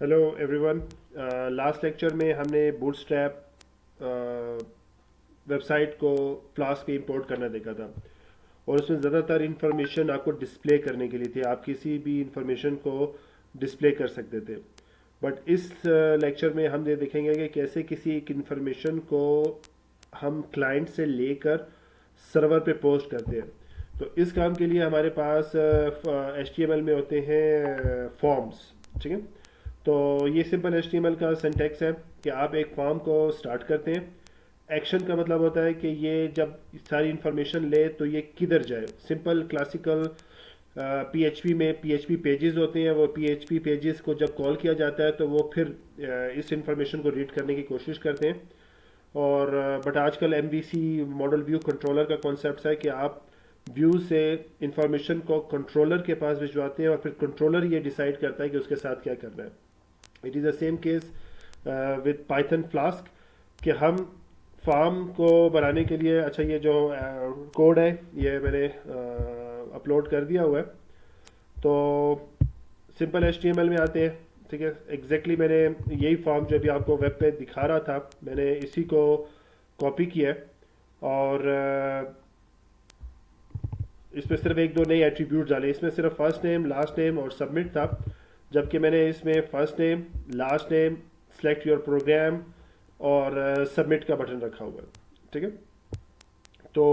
Hello everyone. Last lecture में हमने bootstrap website को फ्लास्क पे इंपोर्ट करना देखा था और उसमें ज़्यादातर इंफॉर्मेशन आपको डिस्प्ले करने के लिए थी। आप किसी भी इंफॉर्मेशन को डिस्प्ले कर सकते थे। बट इस लेक्चर में हम ये देखेंगे कि कैसे किसी एक इंफॉर्मेशन को हम क्लाइंट से लेकर सर्वर पे पोस्ट करते हैं। तो इस काम के लिए हमारे पास HTML में होते हैं फॉर्म्स। ठीक है। तो ये सिंपल HTML का सिंटैक्स है कि आप एक फॉर्म को स्टार्ट करते हैं। एक्शन का मतलब होता है कि ये जब सारी इंफॉर्मेशन ले तो ये किधर जाए। सिंपल क्लासिकल PHP में PHP पेजेस होते हैं। वो PHP पेजेस को जब कॉल किया जाता है तो वो फिर इस इंफॉर्मेशन को रीड करने की कोशिश करते हैं। और बट आजकल MVC मॉडल व्यू कंट्रोलर का कॉन्सेप्ट है कि आप व्यू से इंफॉर्मेशन को कंट्रोलर के पास भिजवाते हैं और फिर कंट्रोलर ये डिसाइड करता है कि उसके साथ क्या करना है। It is the same case with Python flask कि हम फार्म को बनाने के लिए, अच्छा ये जो कोड है ये मैंने अपलोड कर दिया हुआ है। तो सिंपल HTML में आते हैं। ठीक है। एग्जैक्टली मैंने यही फॉर्म जो भी आपको वेब पे दिखा रहा था, मैंने इसी को कॉपी किया है और इसमें सिर्फ एक दो नए एट्रीब्यूट डाले। इसमें सिर्फ फर्स्ट नेम, लास्ट नेम और सबमिट था, जबकि मैंने इसमें first name, last name, select your program और सबमिट का बटन रखा हुआ है। ठीक है। तो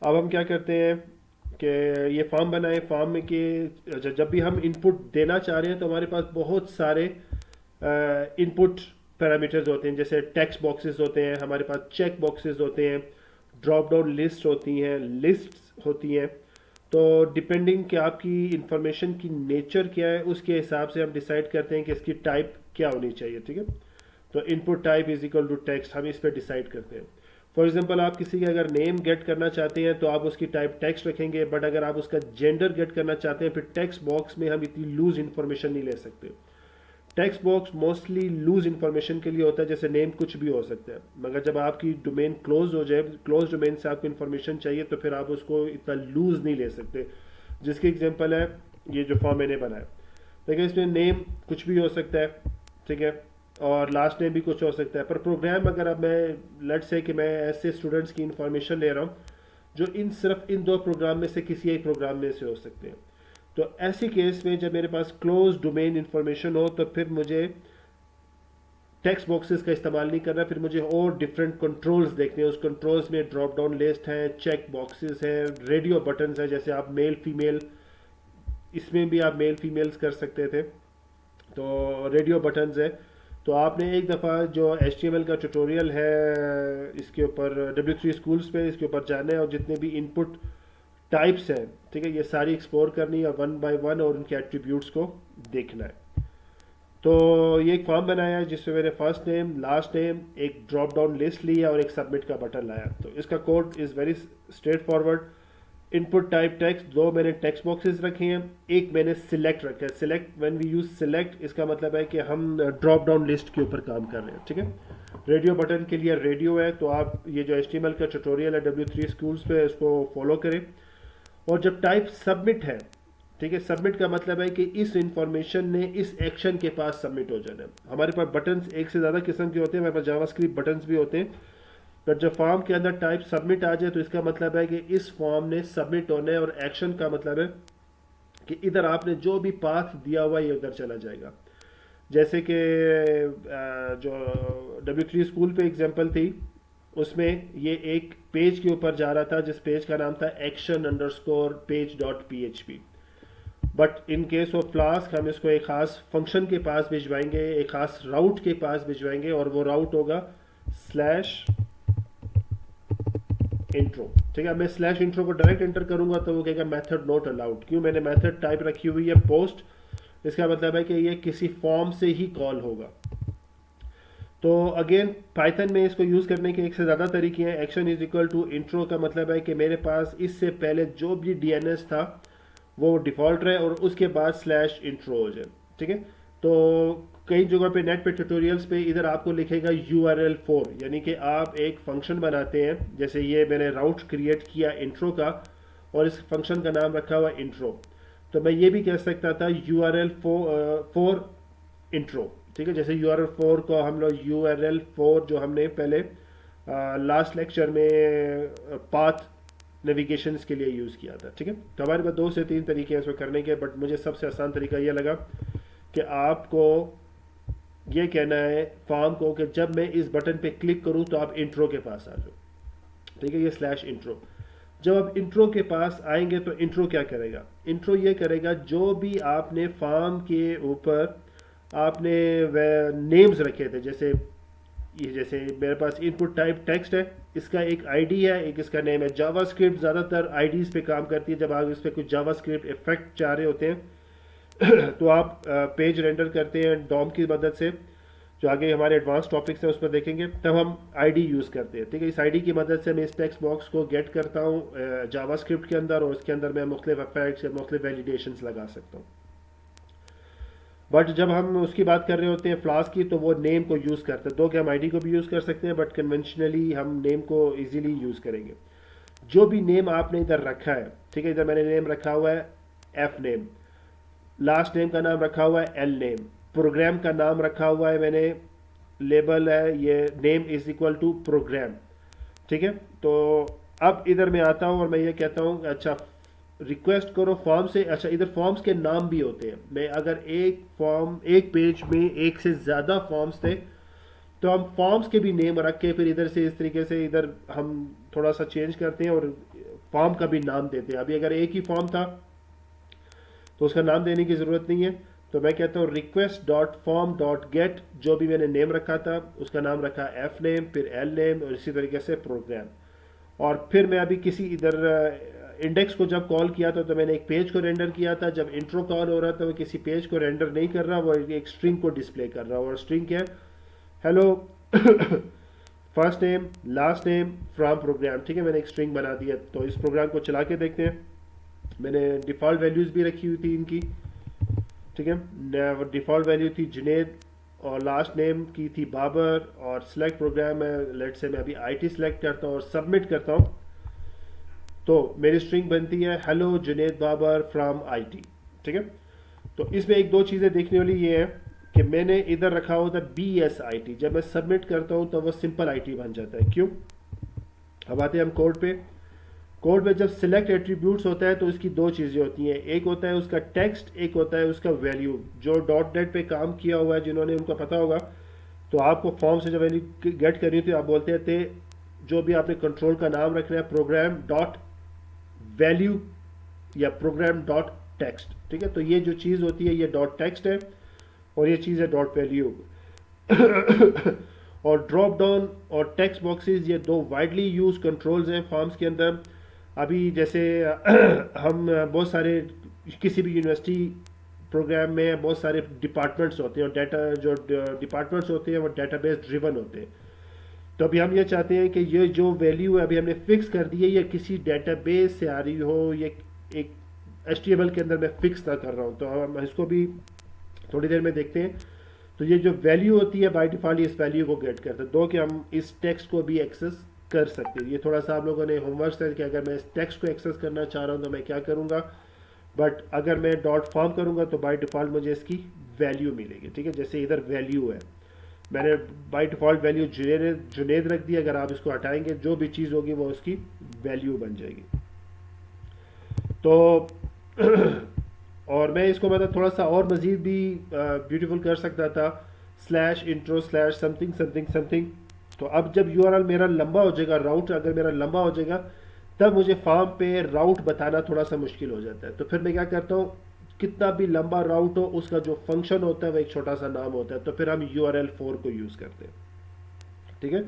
अब हम क्या करते हैं कि ये फॉर्म बनाए। फॉर्म में कि जब भी हम इनपुट देना चाह रहे हैं तो हमारे पास बहुत सारे इनपुट पैरामीटर्स होते हैं। जैसे टेक्स्ट बॉक्सेस होते हैं, हमारे पास चेक बॉक्सेस होते हैं, ड्रॉप डाउन लिस्ट होती हैं, लिस्ट्स होती हैं। तो डिपेंडिंग कि आपकी इंफॉर्मेशन की नेचर क्या है उसके हिसाब से हम डिसाइड करते हैं कि इसकी टाइप क्या होनी चाहिए। ठीक है। तो input type is equal to text, हम इस पर डिसाइड करते हैं। फॉर एग्जांपल आप किसी का अगर नेम गेट करना चाहते हैं तो आप उसकी टाइप टेक्स्ट रखेंगे, बट अगर आप उसका जेंडर गेट करना चाहते हैं फिर टेक्स्ट बॉक्स में हम इतनी लूज इंफॉर्मेशन नहीं ले सकते। Text box mostly loose information के लिए होता है, जैसे नेम कुछ भी हो सकता है। मगर जब आपकी डोमेन क्लोज हो जाए, क्लोज डोमेन से आपको इंफॉर्मेशन चाहिए तो फिर आप उसको इतना लूज नहीं ले सकते। जिसकी एग्जांपल है ये जो फॉर्म मैंने बनाया। लेकिन इसमें नेम कुछ भी हो सकता है। ठीक है। और लास्ट नेम भी कुछ हो सकता है। पर प्रोग्राम अगर अब मैं लेट्स से कि मैं ऐसे स्टूडेंट्स की इंफॉर्मेशन ले रहा हूँ जो इन सिर्फ इन दो प्रोग्राम में से किसी एक प्रोग्राम में से हो सकते हैं। तो ऐसी केस में जब मेरे पास क्लोज डोमेन इंफॉर्मेशन हो तो फिर मुझे टेक्स्ट बॉक्सेस का इस्तेमाल नहीं करना, फिर मुझे और डिफरेंट कंट्रोल्स देखने हैं। उस कंट्रोल्स में ड्रॉप डाउन लिस्ट है, चेक बॉक्सेस है, रेडियो बटन्स है। जैसे आप मेल फीमेल, इसमें भी आप मेल फीमेल्स कर सकते थे, तो रेडियो बटन्स है। तो आपने एक दफ़ा जो HTML का ट्यूटोरियल है इसके ऊपर W3 स्कूल्स पे इसके ऊपर जाना है और जितने भी इनपुट टाइप्स हैं, ठीक है, ये सारी एक्सप्लोर करनी है वन बाय वन और उनके एट्रीब्यूट्स को देखना है। तो ये एक फॉर्म बनाया है जिसमें मैंने फर्स्ट नेम, लास्ट नेम, एक ड्रॉप डाउन लिस्ट लिया और एक सबमिट का बटन लाया। तो इसका code is very straight forward. Input type text, दो मैंने टेक्स्ट बॉक्सेस रखे हैं, एक मैंने सिलेक्ट रखा है। Select, when we use select इसका मतलब है कि हम ड्रॉप डाउन लिस्ट के ऊपर काम कर रहे हैं। ठीक है। रेडियो बटन के लिए रेडियो है, तो आप ये जो HTML का ट्यूटोरियल है W3 स्कूल्स पे इसको फॉलो करें। और जब टाइप सबमिट है, ठीक है, सबमिट का मतलब है कि इस इंफॉर्मेशन ने इस एक्शन के पास सबमिट हो जाना है। हमारे पास बटन्स एक से ज़्यादा किस्म के होते हैं, हमारे पास जावास्क्रिप्ट बटन्स भी होते हैं। पर जब फॉर्म के अंदर टाइप सबमिट आ जाए तो इसका मतलब है कि इस फॉर्म ने सबमिट होना है। और एक्शन का मतलब है कि इधर आपने जो भी पाथ दिया हुआ है ये उधर चला जाएगा। जैसे कि जो W3 स्कूल पे एग्जांपल थी उसमें ये एक पेज के ऊपर जा रहा था जिस पेज का नाम था action_page.php। But in case of flask हम इसको एक खास फंक्शन के पास भिजवाएंगे, एक खास राउट के पास भिजवाएंगे और वो राउट होगा /intro। ठीक है। मैं /intro को डायरेक्ट एंटर करूंगा तो वो कहेगा मेथड नॉट अलाउड। क्यों? मैंने मेथड टाइप रखी हुई है पोस्ट। इसका मतलब है कि ये किसी फॉर्म से ही कॉल होगा। तो अगेन पाइथन में इसको यूज़ करने के एक से ज़्यादा तरीके हैं। Action is equal to intro का मतलब है कि मेरे पास इससे पहले जो भी DNS था वो डिफ़ॉल्ट रहे और उसके बाद /intro हो जाए। ठीक है। तो कई जगह पे नेट पे ट्यूटोरियल्स पे इधर आपको लिखेगा URL4, यानी कि आप एक फंक्शन बनाते हैं। जैसे ये मैंने राउट क्रिएट किया इंट्रो का और इस फंक्शन का नाम रखा हुआ इंट्रो। तो मैं ये भी कह सकता था URL4 इंट्रो, ठीक है। जैसे URL4 को हम लोग URL4 जो हमने पहले लास्ट लेक्चर में पाथ नेविगेशंस के लिए यूज़ किया था, ठीक है। तो हमारे पास 2 से 3 तरीके हैं इसको करने के, बट मुझे सबसे आसान तरीका ये लगा कि आपको ये कहना है फॉर्म को कि जब मैं इस बटन पे क्लिक करूं तो आप इंट्रो के पास आ जाओ, ठीक है। ये स्लैश इंट्रो, जब आप इंट्रो के पास आएंगे तो इंट्रो क्या करेगा, इंट्रो ये करेगा जो भी आपने फॉर्म के ऊपर आपने नेम्स रखे थे, जैसे ये जैसे मेरे पास इनपुट टाइप टेक्स्ट है, इसका एक आईडी है, एक इसका नेम है। जावास्क्रिप्ट ज़्यादातर आईडीज़ पे काम करती है। जब आप इस पर कुछ जावास्क्रिप्ट इफेक्ट चाह रहे होते हैं तो आप पेज रेंडर करते हैं डॉम की मदद से, जो आगे हमारे एडवांस टॉपिक्स हैं उस पर देखेंगे, तब हम आईडी यूज़ करते हैं, ठीक है। इस आईडी की मदद से मैं इस टेक्स्ट बॉक्स को गेट करता हूँ जावास्क्रिप्ट के अंदर, और उसके अंदर मैं मुख्तलिफ इफेक्ट्स या मुख्तलिफ वैलिडेशंस लगा सकता हूँ। बट जब हम उसकी बात कर रहे होते हैं फ्लास्क की, तो वो नेम को यूज़ करते हैं। दो कि हम आईडी को भी यूज़ कर सकते हैं, बट कन्वेंशनली हम नेम को इजीली यूज़ करेंगे। जो भी नेम आपने इधर रखा है, ठीक है, इधर मैंने नेम रखा हुआ है एफ नेम, लास्ट नेम का नाम रखा हुआ है एल नेम, प्रोग्राम का नाम रखा हुआ है मैंने, लेबल है ये name is equal to program, ठीक है। तो अब इधर मैं आता हूँ और मैं ये कहता हूँ अच्छा रिक्वेस्ट करो फॉर्म से। अच्छा, इधर फॉर्म्स के नाम भी होते हैं। मैं अगर एक पेज में एक से ज़्यादा फॉर्म्स थे तो हम फॉर्म्स के भी नेम रख के फिर इधर से इस तरीके से इधर हम थोड़ा सा चेंज करते हैं और फॉर्म का भी नाम देते हैं। अभी अगर एक ही फॉर्म था तो उसका नाम देने की ज़रूरत नहीं है, तो मैं कहता हूँ request dot form dot gate, जो भी मैंने नेम रखा था उसका नाम रखा एफ नेम, फिर एल नेम, और इसी तरीके से प्रोग्राम। और फिर मैं अभी किसी इधर इंडेक्स को जब कॉल किया था तो मैंने एक पेज को रेंडर किया था। जब इंट्रो कॉल हो रहा था वो किसी पेज को रेंडर नहीं कर रहा, वो एक स्ट्रिंग को डिस्प्ले कर रहा, और स्ट्रिंग क्या है, hello first name last name from program, ठीक है। मैंने एक स्ट्रिंग बना दिया। तो इस प्रोग्राम को चला के देखते हैं। मैंने डिफ़ॉल्ट वैल्यूज़ भी रखी हुई थी इनकी, ठीक है। डिफ़ॉल्ट वैल्यू थी जुनेद और लास्ट नेम की थी बाबर, और सिलेक्ट प्रोग्राम है, लेट से मैं अभी IT सिलेक्ट करता हूँ और सबमिट करता हूँ, तो मेरी स्ट्रिंग बनती है hello Junaid Babar from IT, ठीक है। तो इसमें एक दो चीज़ें देखने वाली ये है कि मैंने इधर रखा हुआ था BSIT, जब मैं सबमिट करता हूँ तो वो सिंपल IT बन जाता है। क्यों? अब आते हैं हम कोड पे। कोड में जब सिलेक्ट एट्रीब्यूट्स होता है तो इसकी दो चीज़ें होती हैं, एक होता है उसका टेक्स्ट, एक होता है उसका वैल्यू। जो .NET पे काम किया हुआ है जिन्होंने, उनको पता होगा। तो आपको फॉर्म से जब वैल्यू गेट करनी थी, आप बोलते थे जो भी आपने कंट्रोल का नाम रखना है प्रोग्राम डॉट वैल्यू या प्रोग्राम डॉट टेक्स्ट, ठीक है। तो ये जो चीज़ होती है ये डॉट टेक्स्ट है और ये चीज़ है डॉट वैल्यू। और ड्रॉप डाउन और टेक्स्ट बॉक्सेस ये दो वाइडली यूज कंट्रोल्स हैं फॉर्म्स के अंदर। अभी जैसे हम बहुत सारे किसी भी यूनिवर्सिटी प्रोग्राम में बहुत सारे डिपार्टमेंट्स होते हैं, और डाटा जो डिपार्टमेंट्स होते हैं वो डाटाबेस ड्रिवन होते हैं। तो अभी हम ये चाहते हैं कि ये जो वैल्यू है अभी हमने फिक्स कर दी है, ये किसी डेटाबेस से आ रही हो, ये एक HTML के अंदर मैं फिक्स ना कर रहा हूँ। तो हम इसको भी थोड़ी देर में देखते हैं। तो ये जो वैल्यू होती है बाय डिफॉल्ट इस वैल्यू को गेट करते हैं, दो कि हम इस टेक्स्ट को भी एक्सेस कर सकते हैं। ये थोड़ा सा आप लोगों ने होमवर्क है कि अगर मैं इस टेक्स्ट को एक्सेस करना चाह रहा हूँ तो मैं क्या करूँगा, बट अगर मैं डॉट फॉर्म करूँगा तो बाय डिफॉल्ट मुझे इसकी वैल्यू मिलेगी, ठीक है। जैसे इधर वैल्यू है, मैंने बाय डिफ़ॉल्ट वैल्यू जुनेद रख दी। अगर आप इसको हटाएंगे जो भी चीज़ होगी वो उसकी वैल्यू बन जाएगी। तो और मैं इसको मतलब थोड़ा सा और मज़ीद भी ब्यूटीफुल कर सकता था, slash intro slash something something something. तो अब जब URL मेरा लंबा हो जाएगा, राउट अगर मेरा लंबा हो जाएगा, तब मुझे फॉर्म पे राउट बताना थोड़ा सा मुश्किल हो जाता है। तो फिर मैं क्या करता हूँ, कितना भी लंबा राउट हो उसका जो फंक्शन होता है वो एक छोटा सा नाम होता है, तो फिर हम URL4 को यूज़ करते हैं, ठीक है।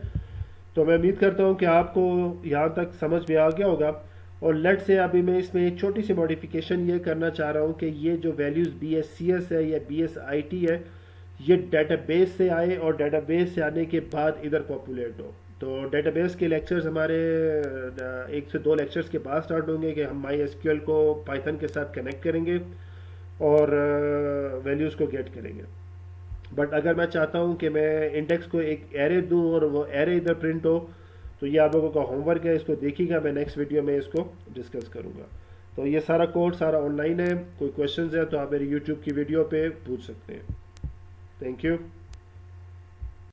तो मैं उम्मीद करता हूँ कि आपको यहाँ तक समझ में आ गया होगा। और लेट से अभी मैं इसमें एक छोटी सी मॉडिफिकेशन ये करना चाह रहा हूँ कि ये जो वैल्यूज़ BSCS है या BSIT है, ये डेटाबेस से आए और डेटाबेस से आने के बाद इधर पॉपुलेट हो। तो डेटाबेस के लेक्चर्स हमारे 1 से 2 लेक्चर्स के बाद स्टार्ट होंगे कि हम MySQL को पाइथन के साथ कनेक्ट करेंगे और वैल्यूज़ को गेट करेंगे। बट अगर मैं चाहता हूँ कि मैं इंडेक्स को एक एरे दूँ और वो एरे इधर प्रिंट हो, तो ये आप लोगों का होमवर्क है, इसको देखिएगा। मैं नेक्स्ट वीडियो में इसको डिस्कस करूँगा। तो ये सारा कोड सारा ऑनलाइन है, कोई क्वेश्चंस है तो आप मेरी यूट्यूब की वीडियो पे पूछ सकते हैं। Thank you.